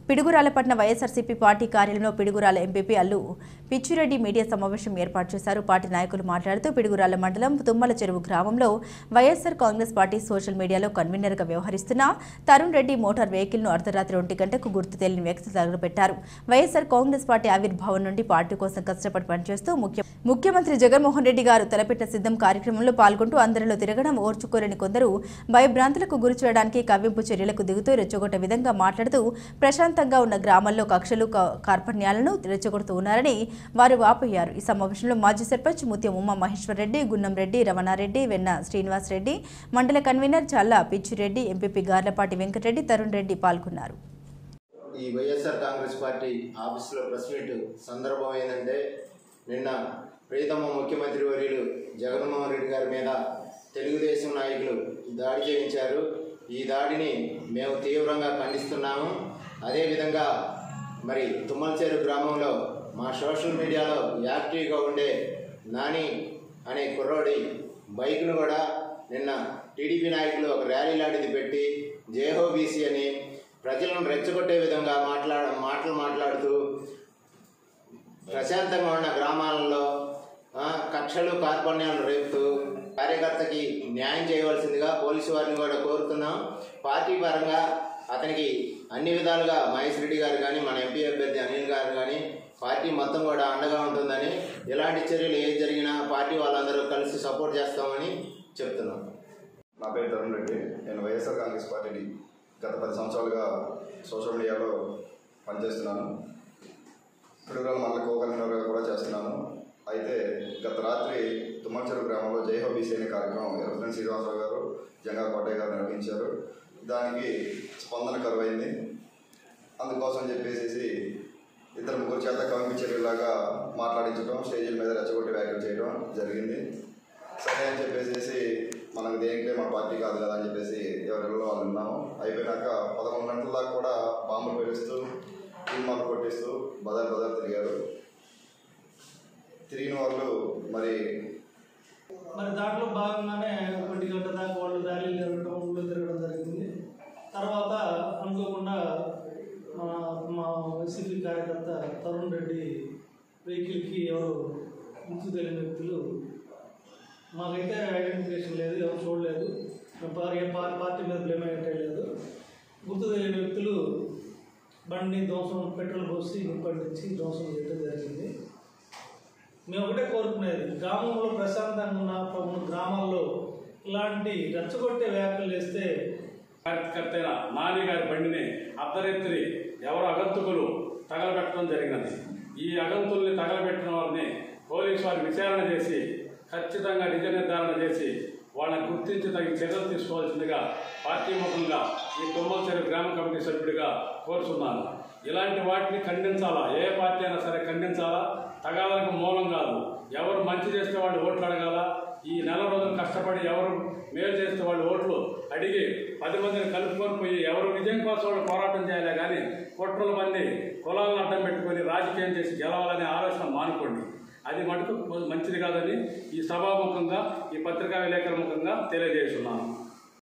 పిడుగురాలపట్నం YSRCP party కార్యాలయంలో Piduguralla MPP Allu Pichireddy media సమావేశం ఏర్పాటు చేశారు. పార్టీ నాయకులు మాట్లాడుతూ పిడుగురాల మండలం తుమ్మల చెరువు గ్రామంలో వైఎస్ఆర్ కాంగ్రెస్ పార్టీ సోషల్ మీడియాలో కన్వీనర్గా వ్యవహరిస్తున్న తరుణ్ రెడ్డి మోటార్ వెహికల్ను అర్ధరాత్రి 1 గంటకు గుర్తు తెలియని వ్యక్తులు తగలబెట్టారు. వైఎస్ఆర్ కాంగ్రెస్ పార్టీ ఆవిర్భావం నుండి పార్టీ కోసం కష్టపడి పనిచేస్తూ ముఖ్యమంత్రి జగన్మోహన్ రెడ్డి గారు తలపెట్టిన సిద్ధం కార్యక్రమంలో పాల్గొంటూ అందరిలో తిరగడం ఓర్చుకోలేని కొందరు భయభ్రాంతులకు గురి చేయడానికి కవ్వింపు చర్యలకు దిగుతూ రెచ్చగొట్టే విధంగా మాట్లాడుతూ ప్రశాంతంగా ఉన్న గ్రామాల్లో కక్షలు కార్పణ్యాలను రెచ్చగొడుతూ ఉన్నారని వారు వాపోయారు. ఈ సమావేశంలో మాజీ సర్పంచ్ ముత్యం ఉమా మహేశ్వర్ రెడ్డి, గున్నం రెడ్డి, రమణారెడ్డి, వెన్న శ్రీనివాస్ రెడ్డి, మండల కన్వీనర్ చల్లా పిచ్చిరెడ్డి, ఎంపీపీ గార్లపాటి వెంకటరెడ్డి, తరుణ్ రెడ్డి పాల్గొన్నారు. ఈ వైఎస్ఆర్ కాంగ్రెస్ పార్టీ ఆఫీసులో ప్రెస్ మీట్ సందర్భం ఏంటంటే, నిన్న ప్రీతమ ముఖ్యమంత్రి వర్యులు జగన్మోహన్ రెడ్డి గారి మీద తెలుగుదేశం నాయకులు దాడి చేయించారు. ఈ దాడిని మేము తీవ్రంగా ఖండిస్తున్నాము. అదేవిధంగా మరి తుమ్మలచేరు గ్రామంలో మా సోషల్ మీడియాలో యాక్టివ్గా ఉండే నాని అనే కుర్రోడి బైక్ను కూడా నిన్న టీడీపీ నాయకులు ఒక ర్యాలీ లాంటిది పెట్టి జేహోబీసీ అని ప్రజలను రెచ్చగొట్టే విధంగా మాటలు మాట్లాడుతూ ప్రశాంతంగా ఉన్న గ్రామాలలో కక్షలు కార్పణ్యాలను రేపుతూ కార్యకర్తకి న్యాయం చేయవలసిందిగా పోలీసు వారిని కూడా కోరుతున్నాం. పార్టీ పరంగా అతనికి అన్ని విధాలుగా మహేష్ రెడ్డి గారు కానీ, మన ఎంపీ అభ్యర్థి అనిల్ గారు కానీ పార్టీ మొత్తం కూడా అండగా ఉంటుందని, ఎలాంటి చర్యలు ఏది జరిగినా పార్టీ వాళ్ళందరూ కలిసి సపోర్ట్ చేస్తామని చెప్తున్నాం. నా పేరు తరుణ్ రెడ్డి. నేను వైఎస్ఆర్ కాంగ్రెస్ పార్టీని గత 10 సంవత్సరాలుగా సోషల్ మీడియాలో పనిచేస్తున్నాను. పిడుగురాల మండల కన్వీనర్గా కూడా చేస్తున్నాను. అయితే గత రాత్రి తుమ్మలచెరువు గ్రామంలో జైహోబీసీ అనే కార్యక్రమం ఎర్రపల్లి శ్రీనివాసరావు గారు, జంగా కోటయ్య గారు నిర్వహించారు. దానికి స్పందన కరువైంది. అందుకోసం చెప్పేసి 2-3 చేత కవింపు చర్యలాగా మాట్లాడించడం, స్టేజీల మీద రెచ్చగొట్టి వ్యాఖ్యలు చేయడం జరిగింది. సరే అని చెప్పేసి మనకు దేనికే మన పార్టీ కాదు కదా అని చెప్పేసి ఎవరిలో వాళ్ళు ఉన్నాము. అయిపోయినాక 11 గంటల దాకా కూడా బాంబులు పేలుస్తూ, తీర్మాలు కొట్టిస్తూ బజార్ తిరిగారు. తిరిగిన వాళ్ళు మరి దాంట్లో భాగంగానే 1 గంట దాకా వాళ్ళు ర్యాలీలు జరగడం, ఊళ్ళో తిరగడం జరిగింది. తర్వాత అనుకోకుండా మా వైసీపీ కార్యకర్త తరుణ్ రెడ్డి వెహికల్కి ఎవరు గుర్తు తెలియని వ్యక్తులు, మాకైతే ఐడెంటిఫికేషన్ లేదు, ఎవరు చూడలేదు, పార్టీ మీద బ్లేమ్ అయ్యే లేదు, గుర్తు తెలియని వ్యక్తులు బండిని ధ్వంసం, పెట్రోల్ పోసి నింపడించి ధ్వంసం చేయడం జరిగింది. మేము ఒకటే కోరుకునేది, గ్రామంలో ప్రశాంతంగా ఉన్న గ్రామాల్లో ఇలాంటి రెచ్చగొట్టే వ్యాఖ్యలు చేస్తే కార్యకర్త అయిన నాని గారి బండిని అర్ధరాత్రి ఎవరు అగంతుకులు తగలబెట్టడం జరిగినది. ఈ అగంతుల్ని తగలబెట్టిన వారిని పోలీసు వారి విచారణ చేసి ఖచ్చితంగా నిజ నిర్ధారణ చేసి వాళ్ళని గుర్తించి తగిన చర్యలు తీసుకోవాల్సిందిగా పార్టీ ముఖంగా ఈ తుమ్మలచెరువు గ్రామ కమిటీ సభ్యుడిగా కోరుతున్నాను. ఇలాంటి వాటిని ఖండించాలా, ఏ పార్టీ అయినా సరే ఖండించాలా. తగాలకు మూలం కాదు. ఎవరు మంచి చేస్తే వాళ్ళు ఓట్లు అడగాల. ఈ నెల రోజులు కష్టపడి ఎవరు మేలు చేస్తే వాళ్ళు ఓట్లు అడిగి 10 మందిని కలుపుకొని పోయి ఎవరు విజయం కోసం వాళ్ళు పోరాటం చేయాలి. కానీ కుట్రలు మంది కులాలను అడ్డం పెట్టుకొని రాజకీయం చేసి గెలవాలనే ఆలోచన మానుకోండి. అది మటుకు మంచిది కాదని ఈ సభాముఖంగా, ఈ పత్రికా విలేకరుల ముఖంగా తెలియజేస్తున్నాను.